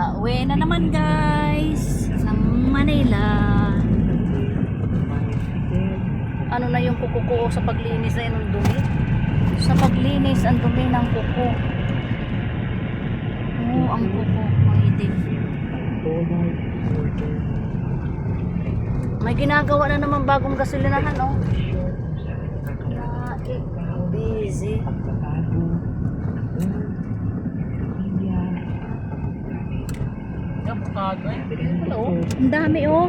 Uwi na naman guys ng Manila. Ano na yung kuko ko sa paglinis na yun, ang dumi. Sa paglinis, ang dumi ng kuko. Oo, ang kuko, ang itim. May ginagawa na naman bagong gasolinahan, oh. Busy. Ang dami, oh.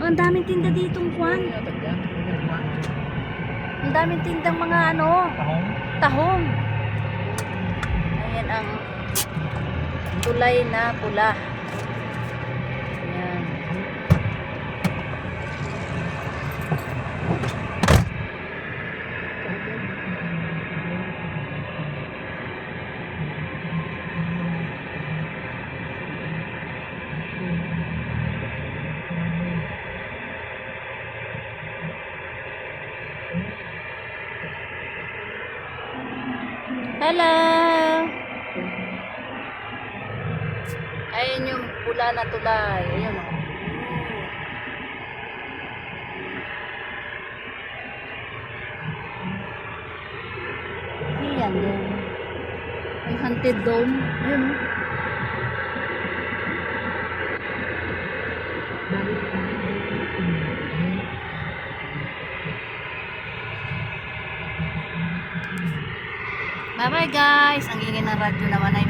Ang daming tinda ditong kwan. Ang daming tindang mga ano, tahong. Ayan ang tulay na pula. Ayan. Hello! Ayan yung pula na tulay. Ayan, oh. Ayan, oh. May haunted dome. Ayan, oh. Bye bye guys. Ang ingay ng radyo naman ay